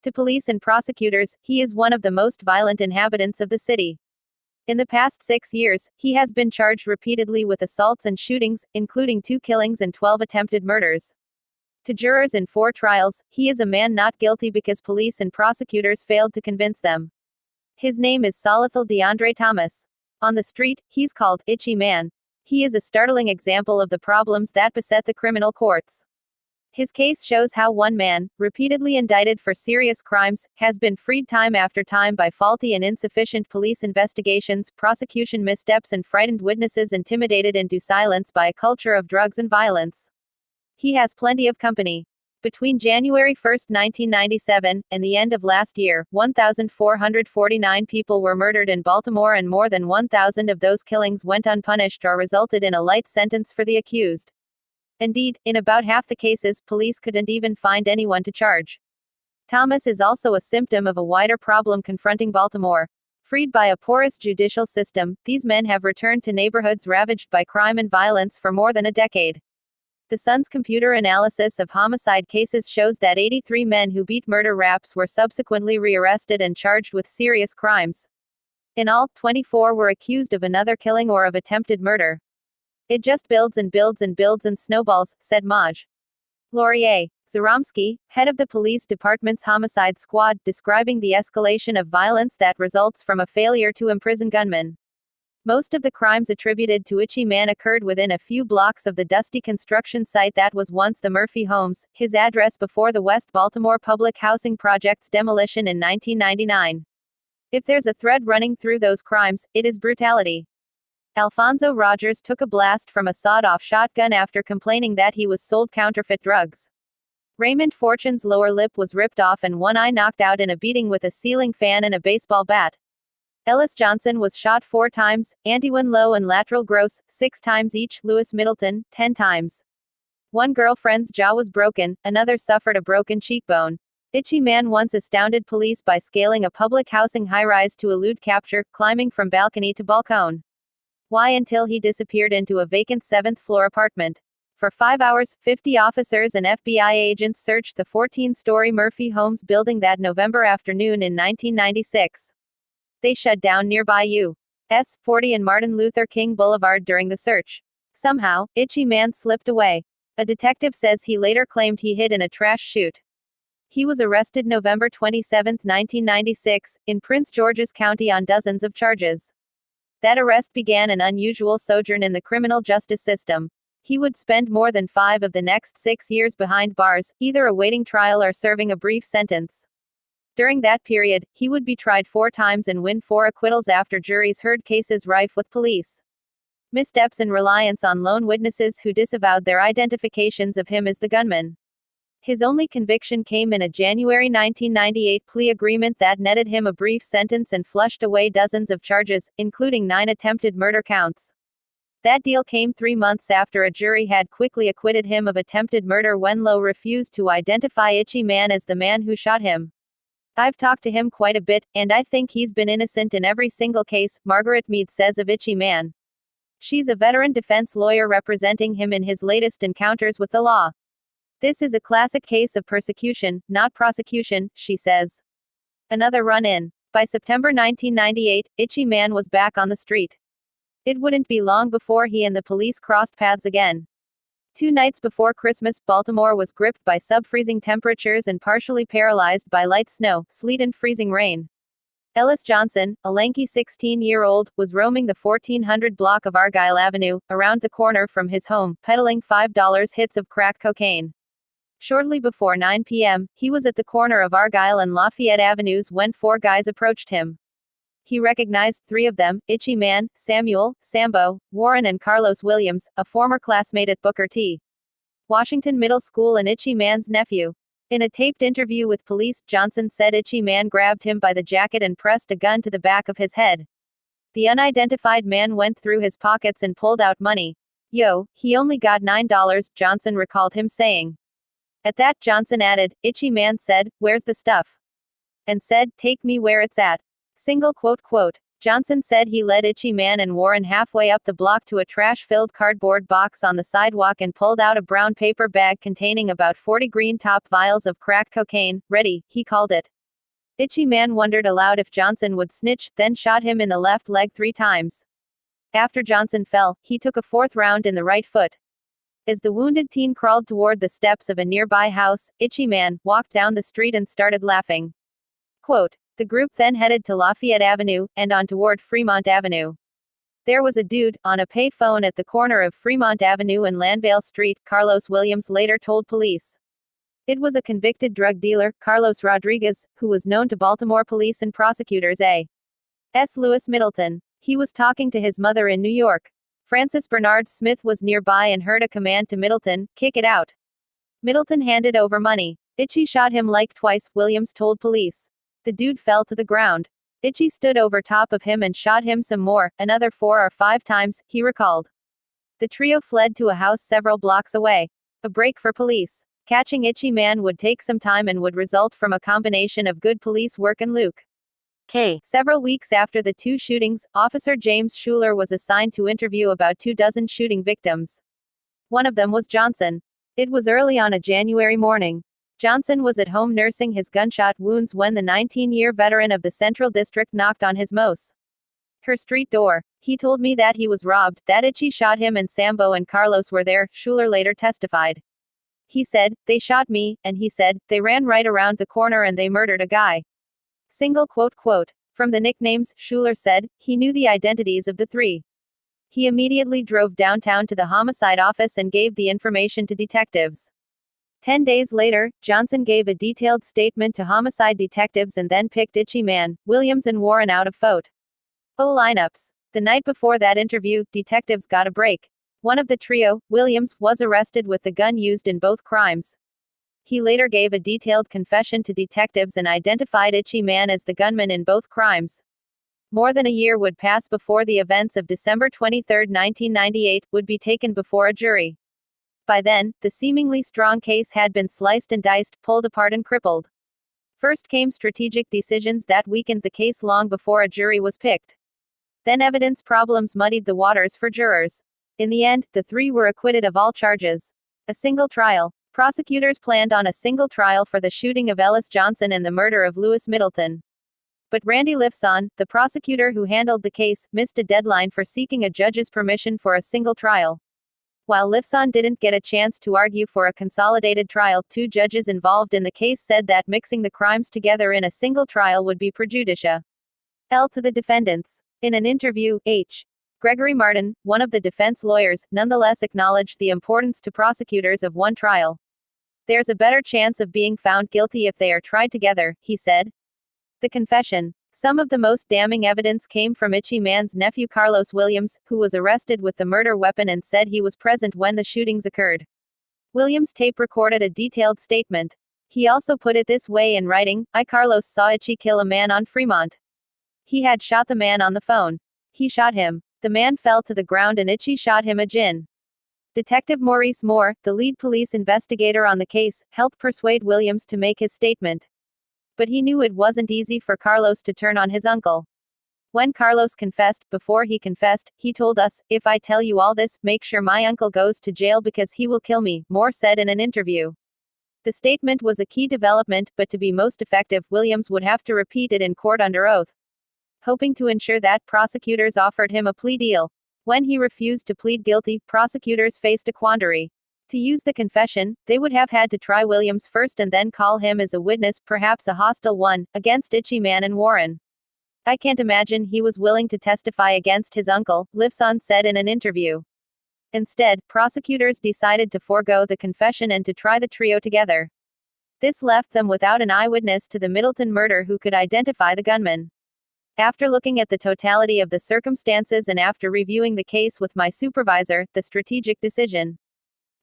To police and prosecutors, he is one of the most violent inhabitants of the city. In the past 6 years, he has been charged repeatedly with assaults and shootings, including 2 killings and 12 attempted murders. To jurors in 4 trials, he is a man not guilty because police and prosecutors failed to convince them. His name is Solithal DeAndre Thomas. On the street, he's called Itchy Man. He is a startling example of the problems that beset the criminal courts. His case shows how one man, repeatedly indicted for serious crimes, has been freed time after time by faulty and insufficient police investigations, prosecution missteps, and frightened witnesses intimidated into silence by a culture of drugs and violence. He has plenty of company. Between January 1, 1997, and the end of last year, 1,449 people were murdered in Baltimore, and more than 1,000 of those killings went unpunished or resulted in a light sentence for the accused. Indeed, in about half the cases, police couldn't even find anyone to charge. Thomas is also a symptom of a wider problem confronting Baltimore. Freed by a porous judicial system, these men have returned to neighborhoods ravaged by crime and violence for more than a decade. The Sun's computer analysis of homicide cases shows that 83 men who beat murder raps were subsequently rearrested and charged with serious crimes. In all, 24 were accused of another killing or of attempted murder. It just builds and builds and builds and snowballs, said Maj. Laurier Zaromsky, head of the police department's homicide squad, describing the escalation of violence that results from a failure to imprison gunmen. Most of the crimes attributed to Itchy Man occurred within a few blocks of the dusty construction site that was once the Murphy Homes, his address before the West Baltimore Public Housing Project's demolition in 1999. If there's a thread running through those crimes, it is brutality. Alfonso Rogers took a blast from a sawed-off shotgun after complaining that he was sold counterfeit drugs. Raymond Fortune's lower lip was ripped off and one eye knocked out in a beating with a ceiling fan and a baseball bat. Ellis Johnson was shot 4 times, Antiwan Low and lateral gross, 6 times each, Lewis Middleton, 10 times. One girlfriend's jaw was broken, another suffered a broken cheekbone. Itchy Man once astounded police by scaling a public housing high-rise to elude capture, climbing from balcony to balcony. Why until he disappeared into a vacant 7th-floor apartment. For 5 hours, 50 officers and FBI agents searched the 14-story Murphy Homes building that November afternoon in 1996. They shut down nearby U.S. 40 and Martin Luther King Boulevard during the search. Somehow, Itchy Man slipped away. A detective says he later claimed he hid in a trash chute. He was arrested November 27, 1996, in Prince George's County on dozens of charges. That arrest began an unusual sojourn in the criminal justice system. He would spend more than 5 of the next 6 years behind bars, either awaiting trial or serving a brief sentence. During that period, he would be tried 4 times and win 4 acquittals after juries heard cases rife with police missteps and reliance on lone witnesses who disavowed their identifications of him as the gunman. His only conviction came in a January 1998 plea agreement that netted him a brief sentence and flushed away dozens of charges, including 9 attempted murder counts. That deal came 3 months after a jury had quickly acquitted him of attempted murder when Lowe refused to identify Itchy Man as the man who shot him. I've talked to him quite a bit, and I think he's been innocent in every single case, Margaret Mead says of Itchy Man. She's a veteran defense lawyer representing him in his latest encounters with the law. This is a classic case of persecution, not prosecution, she says. Another run-in. By September 1998, Itchy Man was back on the street. It wouldn't be long before he and the police crossed paths again. 2 nights before Christmas, Baltimore was gripped by sub-freezing temperatures and partially paralyzed by light snow, sleet and freezing rain. Ellis Johnson, a lanky 16-year-old, was roaming the 1400 block of Argyle Avenue, around the corner from his home, peddling $5 hits of crack cocaine. Shortly before 9 p.m., he was at the corner of Argyle and Lafayette Avenues when 4 guys approached him. He recognized 3 of them, Itchy Man, Samuel, Sambo, Warren and Carlos Williams, a former classmate at Booker T. Washington Middle School and Itchy Man's nephew. In a taped interview with police, Johnson said Itchy Man grabbed him by the jacket and pressed a gun to the back of his head. The unidentified man went through his pockets and pulled out money. "Yo, he only got $9, Johnson recalled him saying. At that, Johnson added, Itchy Man said, "Where's the stuff?" And said, "Take me where it's at." Single quote. Johnson said he led Itchy Man and Warren halfway up the block to a trash-filled cardboard box on the sidewalk and pulled out a brown paper bag containing about 40 green-top vials of crack cocaine. Ready, he called it. Itchy Man wondered aloud if Johnson would snitch, then shot him in the left leg 3 times. After Johnson fell, he took a 4th round in the right foot. As the wounded teen crawled toward the steps of a nearby house, Itchy Man walked down the street and started laughing. Quote, the group then headed to Lafayette Avenue, and on toward Fremont Avenue. There was a dude, on a pay phone at the corner of Fremont Avenue and Landvale Street, Carlos Williams later told police. It was a convicted drug dealer, Carlos Rodriguez, who was known to Baltimore police and prosecutors A.S. Lewis Middleton. He was talking to his mother in New York. Francis Bernard Smith was nearby and heard a command to Middleton, kick it out. Middleton handed over money. Itchy shot him like twice, Williams told police. The dude fell to the ground. Itchy stood over top of him and shot him some more, another 4 or 5 times, he recalled. The trio fled to a house several blocks away. A break for police. Catching Itchy Man would take some time and would result from a combination of good police work and Luke K. Several weeks after the 2 shootings, Officer James Schuler was assigned to interview about 24 shooting victims. One of them was Johnson. It was early on a January morning. Johnson was at home nursing his gunshot wounds when the 19-year veteran of the Central District knocked on his her street door. He told me that he was robbed, that Itchy shot him and Sambo and Carlos were there, Schuler later testified. He said, they shot me, and he said, they ran right around the corner and they murdered a guy. Single quote. From the nicknames, Schuler said, he knew the identities of the 3. He immediately drove downtown to the homicide office and gave the information to detectives. 10 days later, Johnson gave a detailed statement to homicide detectives and then picked Itchy Man, Williams and Warren out of photo lineups. The night before that interview, detectives got a break. One of the trio, Williams, was arrested with the gun used in both crimes. He later gave a detailed confession to detectives and identified Itchy Man as the gunman in both crimes. More than a year would pass before the events of December 23, 1998, would be taken before a jury. By then, the seemingly strong case had been sliced and diced, pulled apart and crippled. First came strategic decisions that weakened the case long before a jury was picked. Then evidence problems muddied the waters for jurors. In the end, the 3 were acquitted of all charges. A single trial. Prosecutors planned on a single trial for the shooting of Ellis Johnson and the murder of Lewis Middleton. But Randy Lifson, the prosecutor who handled the case, missed a deadline for seeking a judge's permission for a single trial. While Lifson didn't get a chance to argue for a consolidated trial, 2 judges involved in the case said that mixing the crimes together in a single trial would be prejudicial to the defendants. In an interview, H. Gregory Martin, one of the defense lawyers, nonetheless acknowledged the importance to prosecutors of one trial. There's a better chance of being found guilty if they are tried together, he said. The confession. Some of the most damning evidence came from Itchy Man's nephew Carlos Williams, who was arrested with the murder weapon and said he was present when the shootings occurred. Williams tape recorded a detailed statement. He also put it this way in writing, I Carlos saw Itchy kill a man on Fremont. He had shot the man on the phone. He shot him. The man fell to the ground and Itchy shot him again. Detective Maurice Moore, the lead police investigator on the case, helped persuade Williams to make his statement. But he knew it wasn't easy for Carlos to turn on his uncle. When Carlos confessed, before he confessed, he told us, if I tell you all this, make sure my uncle goes to jail because he will kill me, Moore said in an interview. The statement was a key development, but to be most effective, Williams would have to repeat it in court under oath. Hoping to ensure that, prosecutors offered him a plea deal. When he refused to plead guilty, prosecutors faced a quandary. To use the confession, they would have had to try Williams first and then call him as a witness, perhaps a hostile one, against Itchy Man and Warren. I can't imagine he was willing to testify against his uncle, Lifson said in an interview. Instead, prosecutors decided to forego the confession and to try the trio together. This left them without an eyewitness to the Middleton murder who could identify the gunman. After looking at the totality of the circumstances and after reviewing the case with my supervisor, the strategic decision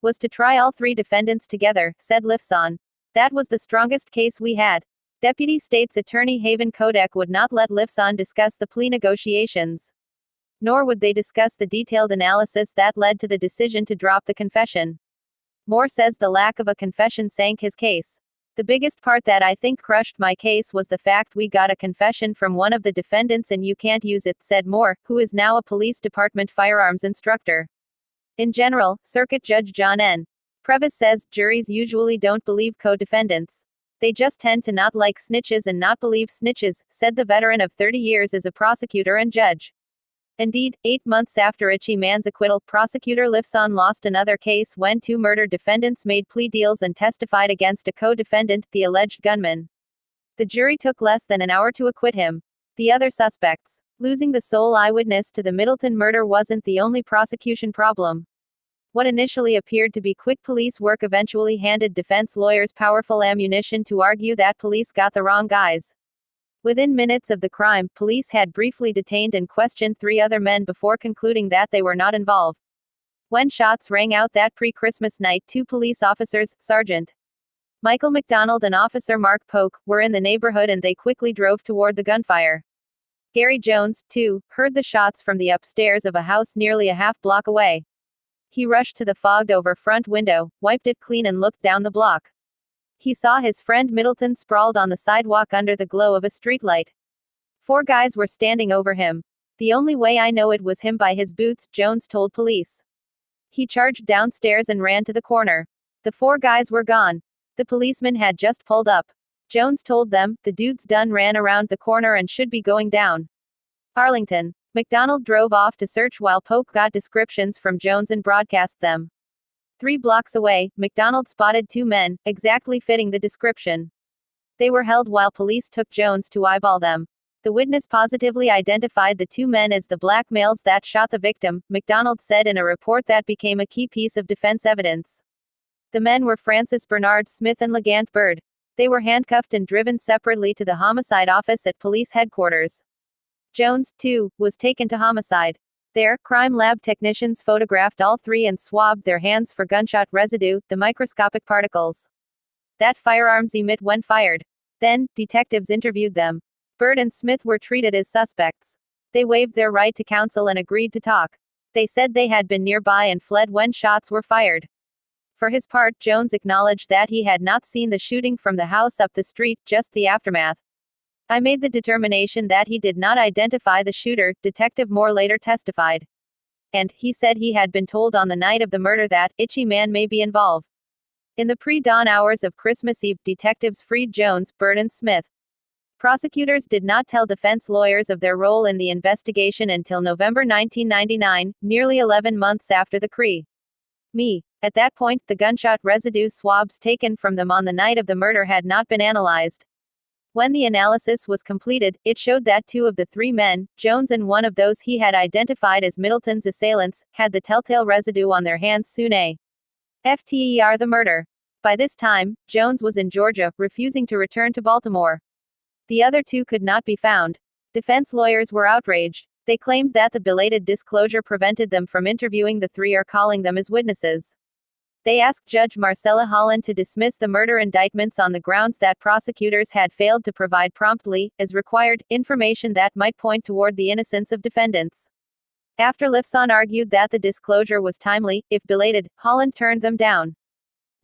was to try all 3 defendants together, said Lifson. That was the strongest case we had. Deputy State's Attorney Haven Kodak would not let Lifson discuss the plea negotiations. Nor would they discuss the detailed analysis that led to the decision to drop the confession. Moore says the lack of a confession sank his case. The biggest part that I think crushed my case was the fact we got a confession from one of the defendants and you can't use it, said Moore, who is now a police department firearms instructor. In general, Circuit Judge John N. Previs says, juries usually don't believe co-defendants. They just tend to not like snitches and not believe snitches, said the veteran of 30 years as a prosecutor and judge. Indeed, 8 months after Itchy Man's acquittal, prosecutor Lifson lost another case when 2 murder defendants made plea deals and testified against a co-defendant, the alleged gunman. The jury took less than an hour to acquit him. The other suspects. Losing the sole eyewitness to the Middleton murder wasn't the only prosecution problem. What initially appeared to be quick police work eventually handed defense lawyers powerful ammunition to argue that police got the wrong guys. Within minutes of the crime, police had briefly detained and questioned 3 other men before concluding that they were not involved. When shots rang out that pre-Christmas night, 2 police officers, Sergeant Michael McDonald and Officer Mark Polk, were in the neighborhood and they quickly drove toward the gunfire. Gary Jones, too, heard the shots from the upstairs of a house nearly a half-block away. He rushed to the fogged-over front window, wiped it clean and looked down the block. He saw his friend Middleton sprawled on the sidewalk under the glow of a streetlight. 4 guys were standing over him. The only way I know it was him by his boots, Jones told police. He charged downstairs and ran to the corner. The 4 guys were gone. The policeman had just pulled up. Jones told them, the dude's done, ran around the corner and should be going down. Arlington. McDonald drove off to search while Polk got descriptions from Jones and broadcast them. 3 blocks away, McDonald spotted 2 men, exactly fitting the description. They were held while police took Jones to eyeball them. The witness positively identified the 2 men as the black males that shot the victim, McDonald said in a report that became a key piece of defense evidence. The men were Francis Bernard Smith and Legant Bird. They were handcuffed and driven separately to the homicide office at police headquarters. Jones, too, was taken to homicide. There, crime lab technicians photographed all 3 and swabbed their hands for gunshot residue, the microscopic particles that firearms emit when fired. Then, detectives interviewed them. Bird and Smith were treated as suspects. They waived their right to counsel and agreed to talk. They said they had been nearby and fled when shots were fired. For his part, Jones acknowledged that he had not seen the shooting from the house up the street, just the aftermath. I made the determination that he did not identify the shooter, Detective Moore later testified. And, he said he had been told on the night of the murder that, Itchy Man may be involved. In the pre-dawn hours of Christmas Eve, detectives freed Jones, Bird and Smith. Prosecutors did not tell defense lawyers of their role in the investigation until November 1999, nearly 11 months after the crime. At that point, the gunshot residue swabs taken from them on the night of the murder had not been analyzed. When the analysis was completed, it showed that 2 of the 3 men, Jones and one of those he had identified as Middleton's assailants, had the telltale residue on their hands soon after the murder. By this time, Jones was in Georgia, refusing to return to Baltimore. The other 2 could not be found. Defense lawyers were outraged. They claimed that the belated disclosure prevented them from interviewing the 3 or calling them as witnesses. They asked Judge Marcella Holland to dismiss the murder indictments on the grounds that prosecutors had failed to provide promptly, as required, information that might point toward the innocence of defendants. After Lifson argued that the disclosure was timely, if belated, Holland turned them down.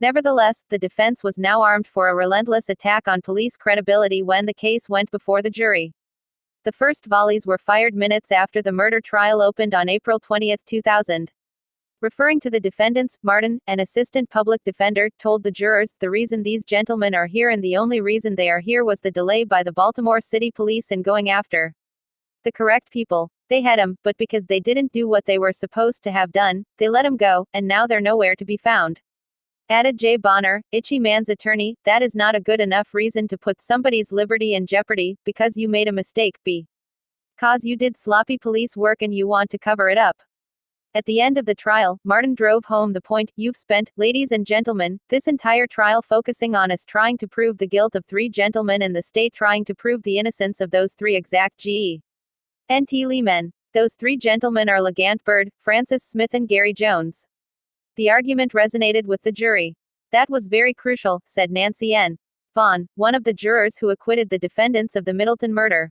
Nevertheless, the defense was now armed for a relentless attack on police credibility when the case went before the jury. The first volleys were fired minutes after the murder trial opened on April 20, 2000. Referring to the defendants, Martin, an assistant public defender, told the jurors, the reason these gentlemen are here and the only reason they are here was the delay by the Baltimore City Police in going after the correct people. They had 'em, but because they didn't do what they were supposed to have done, they let 'em go, and now they're nowhere to be found. Added Jay Bonner, Itchy Man's attorney, that is not a good enough reason to put somebody's liberty in jeopardy, because you made a mistake, because you did sloppy police work and you want to cover it up. At the end of the trial, Martin drove home the point, you've spent, ladies and gentlemen, this entire trial focusing on us trying to prove the guilt of 3 gentlemen and the state trying to prove the innocence of those 3 exact G.E.N.T. men. Those 3 gentlemen are Legant Bird, Francis Smith and Gary Jones. The argument resonated with the jury. That was very crucial, said Nancy N. Vaughn, one of the jurors who acquitted the defendants of the Middleton murder.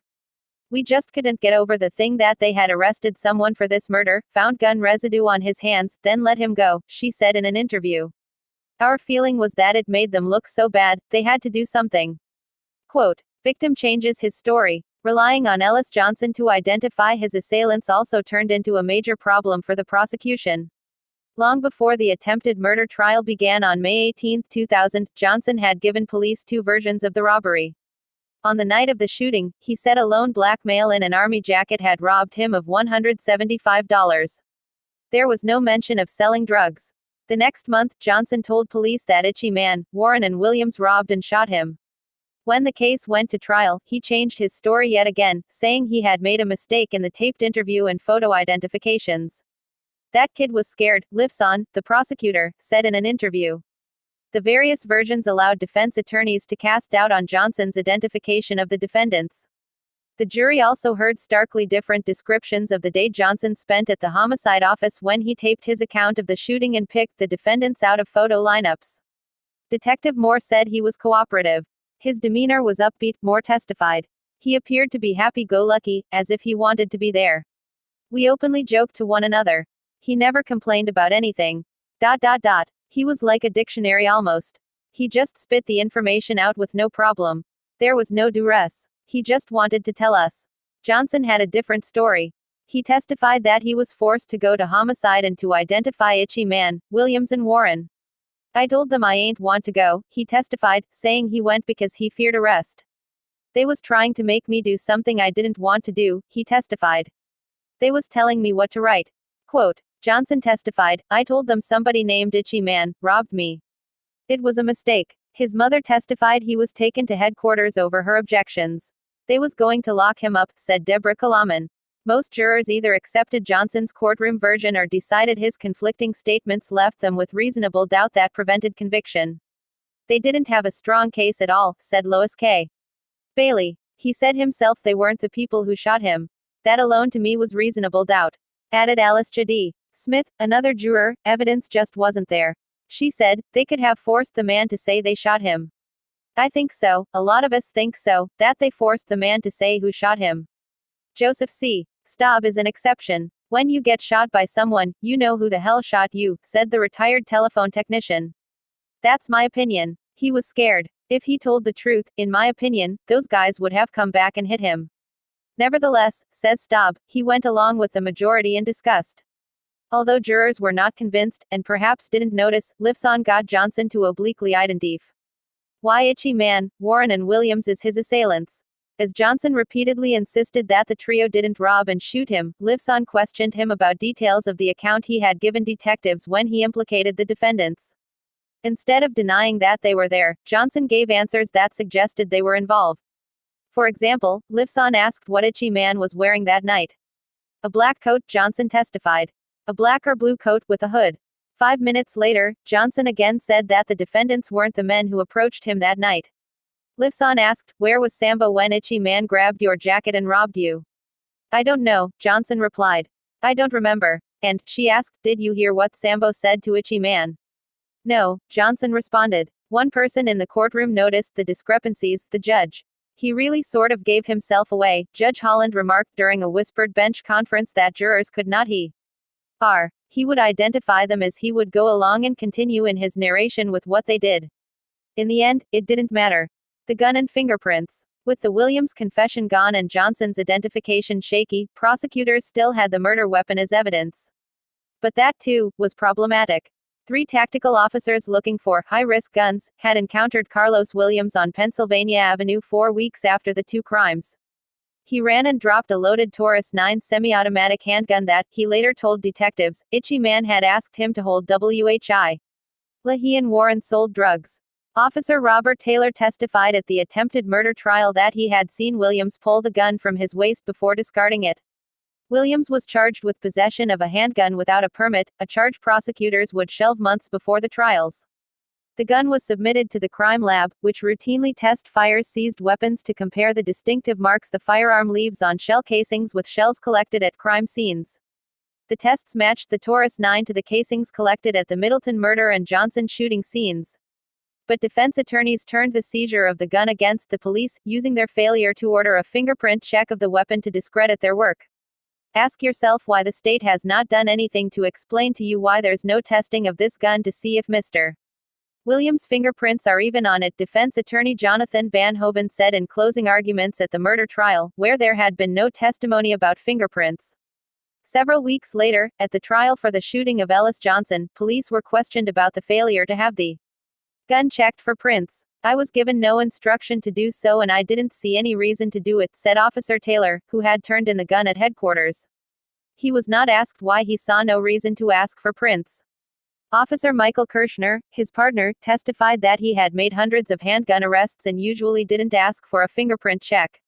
We just couldn't get over the thing that they had arrested someone for this murder, found gun residue on his hands, then let him go, she said in an interview. Our feeling was that it made them look so bad, they had to do something. Quote, victim changes his story. Relying on Ellis Johnson to identify his assailants also turned into a major problem for the prosecution. Long before the attempted murder trial began on May 18, 2000, Johnson had given police two versions of the robbery. On the night of the shooting, he said a lone black male in an army jacket had robbed him of $175. There was no mention of selling drugs. The next month, Johnson told police that Itchy Man, Warren and Williams robbed and shot him. When the case went to trial, he changed his story yet again, saying he had made a mistake in the taped interview and photo identifications. That kid was scared, Lifson, the prosecutor, said in an interview. The various versions allowed defense attorneys to cast doubt on Johnson's identification of the defendants. The jury also heard starkly different descriptions of the day Johnson spent at the homicide office when he taped his account of the shooting and picked the defendants out of photo lineups. Detective Moore said he was cooperative. His demeanor was upbeat, Moore testified. He appeared to be happy-go-lucky, as if he wanted to be there. We openly joked to one another. He never complained about anything. He was like a dictionary almost. He just spit the information out with no problem. There was no duress. He just wanted to tell us. Johnson had a different story. He testified that he was forced to go to homicide and to identify Itchy Man, Williams and Warren. I told them I ain't want to go, he testified, saying he went because he feared arrest. They was trying to make me do something I didn't want to do, he testified. They was telling me what to write. Quote, Johnson testified, I told them somebody named Itchy Man robbed me. It was a mistake. His mother testified he was taken to headquarters over her objections. They was going to lock him up, said Deborah Kalaman. Most jurors either accepted Johnson's courtroom version or decided his conflicting statements left them with reasonable doubt that prevented conviction. They didn't have a strong case at all, said Lois K. Bailey. He said himself they weren't the people who shot him. That alone to me was reasonable doubt. Added Alice J.D. Smith, another juror, evidence just wasn't there. She said, they could have forced the man to say they shot him. I think so, a lot of us think so, that they forced the man to say who shot him. Joseph C. Staub is an exception. When you get shot by someone, you know who the hell shot you, said the retired telephone technician. That's my opinion. He was scared. If he told the truth, in my opinion, those guys would have come back and hit him. Nevertheless, says Staub, he went along with the majority in disgust. Although jurors were not convinced, and perhaps didn't notice, Lifson got Johnson to obliquely identify why Itchy Man, Warren and Williams is his assailants. As Johnson repeatedly insisted that the trio didn't rob and shoot him, Lifson questioned him about details of the account he had given detectives when he implicated the defendants. Instead of denying that they were there, Johnson gave answers that suggested they were involved. For example, Lifson asked what Itchy Man was wearing that night. A black coat, Johnson testified. A black or blue coat with a hood. 5 minutes later, Johnson again said that the defendants weren't the men who approached him that night. Lifson asked, where was Sambo when Itchy Man grabbed your jacket and robbed you? I don't know, Johnson replied. I don't remember. And, she asked, did you hear what Sambo said to Itchy Man? No, Johnson responded. One person in the courtroom noticed the discrepancies, the judge. He really sort of gave himself away, Judge Holland remarked during a whispered bench conference that jurors could not hear. He would identify them as he would go along and continue in his narration with what they did. In the end, it didn't matter. The gun and fingerprints. With the Williams confession gone and Johnson's identification shaky, prosecutors still had the murder weapon as evidence. But that, too, was problematic. 3 tactical officers looking for high-risk guns had encountered Carlos Williams on Pennsylvania Avenue 4 weeks after the 2 crimes. He ran and dropped a loaded Taurus 9 semi-automatic handgun that, he later told detectives, Itchy Man had asked him to hold WHI. He and Warren sold drugs. Officer Robert Taylor testified at the attempted murder trial that he had seen Williams pull the gun from his waist before discarding it. Williams was charged with possession of a handgun without a permit, a charge prosecutors would shelve months before the trials. The gun was submitted to the crime lab, which routinely test fires seized weapons to compare the distinctive marks the firearm leaves on shell casings with shells collected at crime scenes. The tests matched the Taurus 9 to the casings collected at the Middleton murder and Johnson shooting scenes. But defense attorneys turned the seizure of the gun against the police, using their failure to order a fingerprint check of the weapon to discredit their work. Ask yourself why the state has not done anything to explain to you why there's no testing of this gun to see if Mr. Williams' fingerprints are even on it, defense attorney Jonathan Van Hoven said in closing arguments at the murder trial, where there had been no testimony about fingerprints. Several weeks later, at the trial for the shooting of Ellis Johnson, police were questioned about the failure to have the gun checked for prints. "I was given no instruction to do so and I didn't see any reason to do it," said Officer Taylor, who had turned in the gun at headquarters. He was not asked why he saw no reason to ask for prints. Officer Michael Kirshner, his partner, testified that he had made hundreds of handgun arrests and usually didn't ask for a fingerprint check.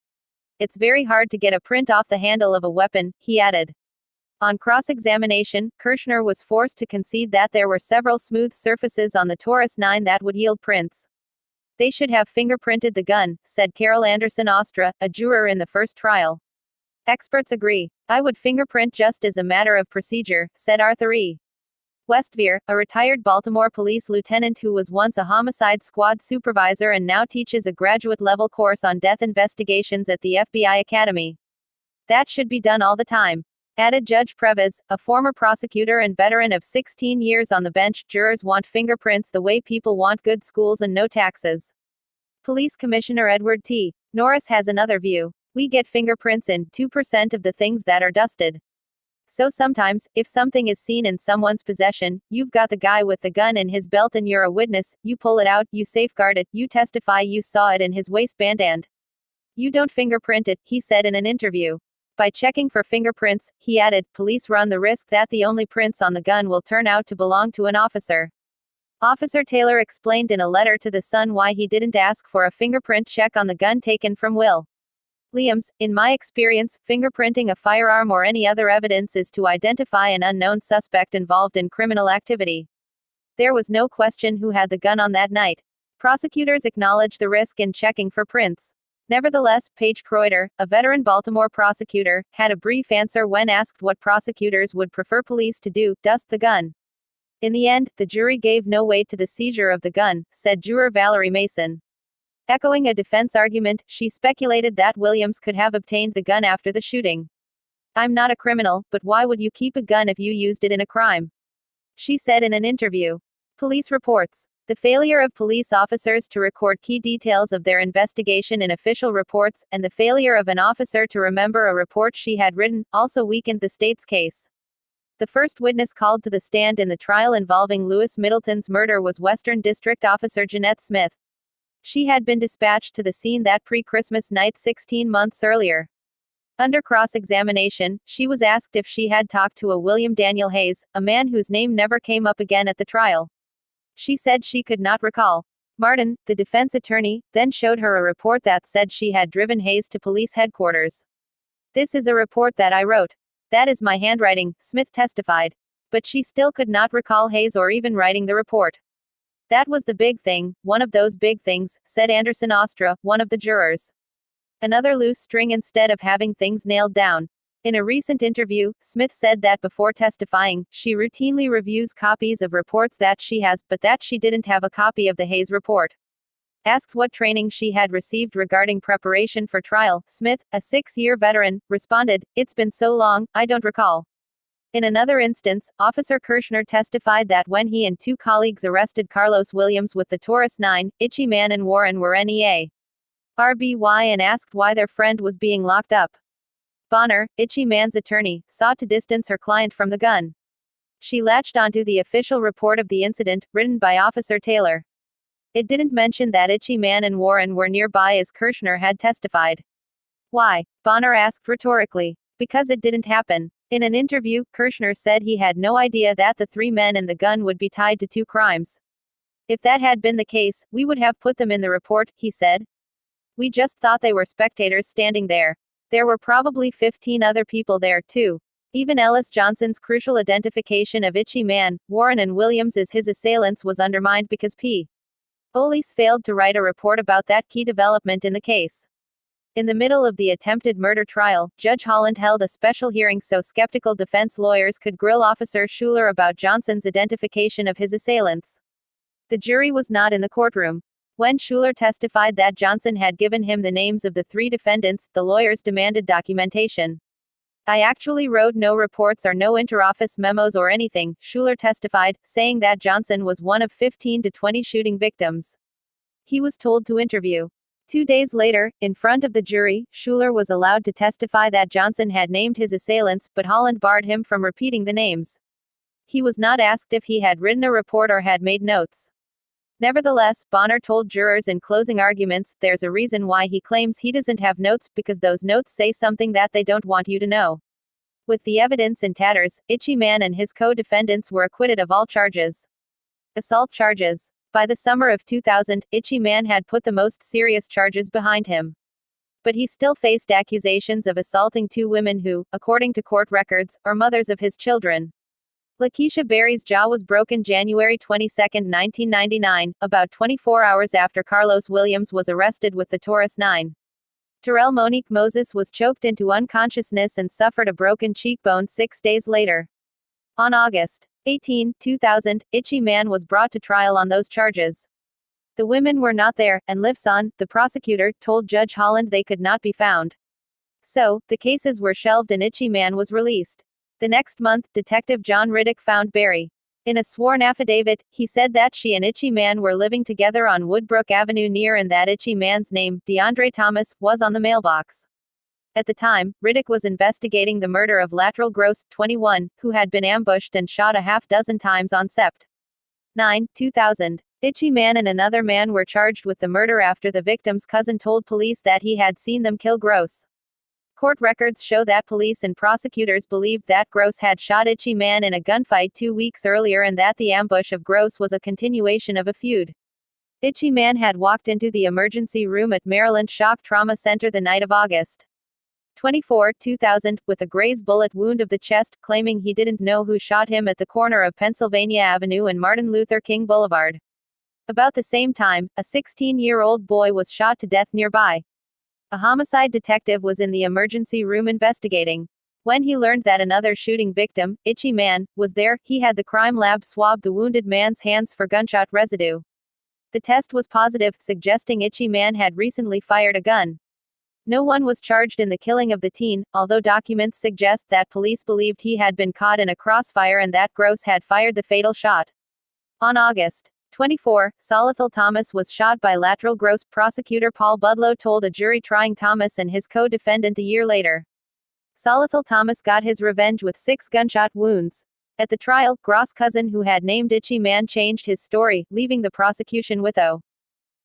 "It's very hard to get a print off the handle of a weapon," he added. On cross-examination, Kirshner was forced to concede that there were several smooth surfaces on the Taurus 9 that would yield prints. "They should have fingerprinted the gun," said Carol Anderson Ostra, a juror in the first trial. "Experts agree. I would fingerprint just as a matter of procedure," said Arthur E. Westveer, a retired Baltimore police lieutenant who was once a homicide squad supervisor and now teaches a graduate-level course on death investigations at the FBI Academy. "That should be done all the time," added Judge Previs, a former prosecutor and veteran of 16 years on the bench. "Jurors want fingerprints the way people want good schools and no taxes." Police Commissioner Edward T. Norris has another view. "We get fingerprints in 2% of the things that are dusted. So sometimes, if something is seen in someone's possession, you've got the guy with the gun in his belt and you're a witness, you pull it out, you safeguard it, you testify you saw it in his waistband and you don't fingerprint it," he said in an interview. "By checking for fingerprints," he added, "police run the risk that the only prints on the gun will turn out to belong to an officer." Officer Taylor explained in a letter to The Sun why he didn't ask for a fingerprint check on the gun taken from Will Williams. "In my experience, fingerprinting a firearm or any other evidence is to identify an unknown suspect involved in criminal activity. There was no question who had the gun on that night." Prosecutors acknowledge the risk in checking for prints. Nevertheless, Paige Kreuter, a veteran Baltimore prosecutor, had a brief answer when asked what prosecutors would prefer police to do: dust the gun. "In the end, the jury gave no weight to the seizure of the gun," said juror Valerie Mason. Echoing a defense argument, she speculated that Williams could have obtained the gun after the shooting. "I'm not a criminal, but why would you keep a gun if you used it in a crime?" she said in an interview. Police reports. The failure of police officers to record key details of their investigation in official reports, and the failure of an officer to remember a report she had written, also weakened the state's case. The first witness called to the stand in the trial involving Lewis Middleton's murder was Western District Officer Jeanette Smith. She had been dispatched to the scene that pre-Christmas night 16 months earlier. Under cross-examination, she was asked if she had talked to a William Daniel Hayes, a man whose name never came up again at the trial. She said she could not recall. Martin, the defense attorney, then showed her a report that said she had driven Hayes to police headquarters. "This is a report that I wrote. That is my handwriting," Smith testified. But she still could not recall Hayes or even writing the report. "That was the big thing, one of those big things," said Anderson Ostra, one of the jurors. "Another loose string instead of having things nailed down." In a recent interview, Smith said that before testifying, she routinely reviews copies of reports that she has, but that she didn't have a copy of the Hayes report. Asked what training she had received regarding preparation for trial, Smith, a 6-year veteran, responded, "It's been so long, I don't recall." In another instance, Officer Kirshner testified that when he and 2 colleagues arrested Carlos Williams with the Taurus 9, Itchy Man and Warren were NEA RBY and asked why their friend was being locked up. Bonner, Itchy Man's attorney, sought to distance her client from the gun. She latched onto the official report of the incident, written by Officer Taylor. It didn't mention that Itchy Man and Warren were nearby as Kirshner had testified. "Why?" Bonner asked rhetorically. "Because it didn't happen." In an interview, Kirshner said he had no idea that the 3 men and the gun would be tied to 2 crimes. "If that had been the case, we would have put them in the report," he said. "We just thought they were spectators standing there. There were probably 15 other people there, too." Even Ellis Johnson's crucial identification of Itchy Man, Warren and Williams as his assailants was undermined because P. Olis failed to write a report about that key development in the case. In the middle of the attempted murder trial, Judge Holland held a special hearing so skeptical defense lawyers could grill Officer Schuler about Johnson's identification of his assailants. The jury was not in the courtroom. When Schuler testified that Johnson had given him the names of the 3 defendants, the lawyers demanded documentation. I actually wrote no reports or no interoffice memos or anything, Schuler testified, saying that Johnson was one of 15 to 20 shooting victims he was told to interview. 2 days later, in front of the jury, Schuler was allowed to testify that Johnson had named his assailants, but Holland barred him from repeating the names. He was not asked if he had written a report or had made notes. Nevertheless, Bonner told jurors in closing arguments, there's a reason why he claims he doesn't have notes, because those notes say something that they don't want you to know. With the evidence in tatters, Itchy Man and his co-defendants were acquitted of all charges. Assault charges. By the summer of 2000, Itchy Man had put the most serious charges behind him. But he still faced accusations of assaulting 2 women who, according to court records, are mothers of his children. Lakeisha Berry's jaw was broken January 22, 1999, about 24 hours after Carlos Williams was arrested with the Taurus 9. Terrell Monique Moses was choked into unconsciousness and suffered a broken cheekbone 6 days later. On August 18, 2000, Itchy Man was brought to trial on those charges. The women were not there, and Lifson, the prosecutor, told Judge Holland they could not be found. So, the cases were shelved and Itchy Man was released. The next month, Detective John Riddick found Berry. In a sworn affidavit, he said that she and Itchy Man were living together on Woodbrook Avenue near and that Itchy Man's name, DeAndre Thomas, was on the mailbox. At the time, Riddick was investigating the murder of Lateral Gross, 21, who had been ambushed and shot a half-dozen times on Sept. 9, 2000. Itchy Man and another man were charged with the murder after the victim's cousin told police that he had seen them kill Gross. Court records show that police and prosecutors believed that Gross had shot Itchy Man in a gunfight 2 weeks earlier and that the ambush of Gross was a continuation of a feud. Itchy Man had walked into the emergency room at Maryland Shock Trauma Center the night of August 24, 2000, with a grazed bullet wound of the chest, claiming he didn't know who shot him at the corner of Pennsylvania Avenue and Martin Luther King Boulevard. About the same time, a 16-year-old boy was shot to death nearby. A homicide detective was in the emergency room investigating. When he learned that another shooting victim, Itchy Man, was there, he had the crime lab swab the wounded man's hands for gunshot residue. The test was positive, suggesting Itchy Man had recently fired a gun. No one was charged in the killing of the teen, although documents suggest that police believed he had been caught in a crossfire and that Gross had fired the fatal shot. On August 24, Solithal Thomas was shot by Lateral Gross. Prosecutor Paul Budlow told a jury trying Thomas and his co-defendant a year later. Solithal Thomas got his revenge with 6 gunshot wounds. At the trial, Gross' cousin who had named Itchy Man changed his story, leaving the prosecution with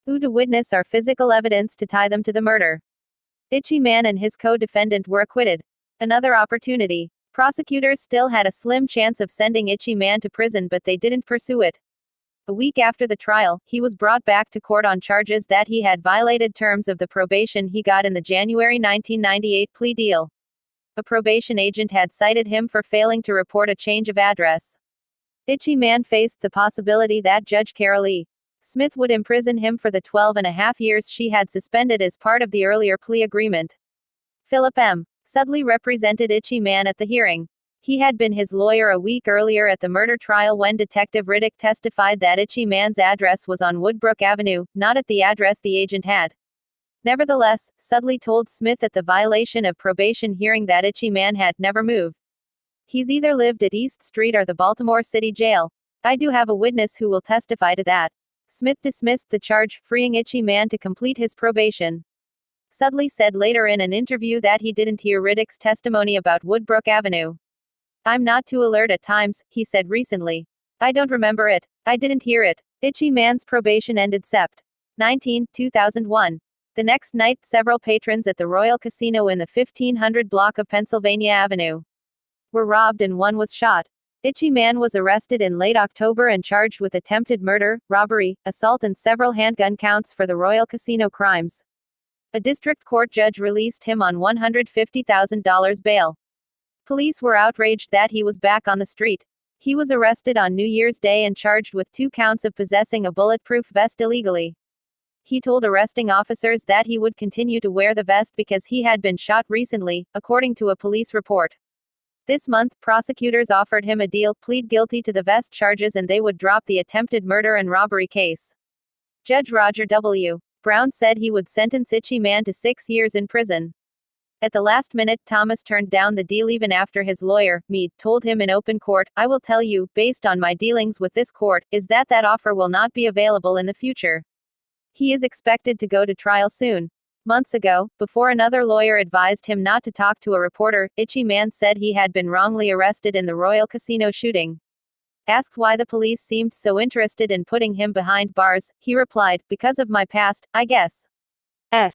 who to witness or physical evidence to tie them to the murder. Itchy Man and his co-defendant were acquitted. Another opportunity. Prosecutors still had a slim chance of sending Itchy Man to prison, but they didn't pursue it. A week after the trial, he was brought back to court on charges that he had violated terms of the probation he got in the January 1998 plea deal. A probation agent had cited him for failing to report a change of address. Itchy Man faced the possibility that Judge Carol E. Smith would imprison him for the 12.5 years she had suspended as part of the earlier plea agreement. Philip M. Sudley represented Itchy Man at the hearing. He had been his lawyer a week earlier at the murder trial when Detective Riddick testified that Itchy Man's address was on Woodbrook Avenue, not at the address the agent had. Nevertheless, Sudley told Smith at the violation of probation hearing that Itchy Man had never moved. He's either lived at East Street or the Baltimore City Jail. I do have a witness who will testify to that. Smith dismissed the charge, freeing Itchy Man to complete his probation. Sudley said later in an interview that he didn't hear Riddick's testimony about Woodbrook Avenue. I'm not too alert at times, he said recently. I don't remember it. I didn't hear it. Itchy Man's probation ended Sept. 19, 2001. The next night, several patrons at the Royal Casino in the 1500 block of Pennsylvania Avenue were robbed and one was shot. Itchy Man was arrested in late October and charged with attempted murder, robbery, assault and several handgun counts for the Royal Casino crimes. A district court judge released him on $150,000 bail. Police were outraged that he was back on the street. He was arrested on New Year's Day and charged with 2 counts of possessing a bulletproof vest illegally. He told arresting officers that he would continue to wear the vest because he had been shot recently, according to a police report. This month, prosecutors offered him a deal, plead guilty to the vest charges and they would drop the attempted murder and robbery case. Judge Roger W. Brown said he would sentence Itchy Man to 6 years in prison. At the last minute, Thomas turned down the deal even after his lawyer, Meade, told him in open court, "I will tell you, based on my dealings with this court, is that offer will not be available in the future." He is expected to go to trial soon. Months ago, before another lawyer advised him not to talk to a reporter, Itchy Man said he had been wrongly arrested in the Royal Casino shooting. Asked why the police seemed so interested in putting him behind bars, he replied, "Because of my past, I guess."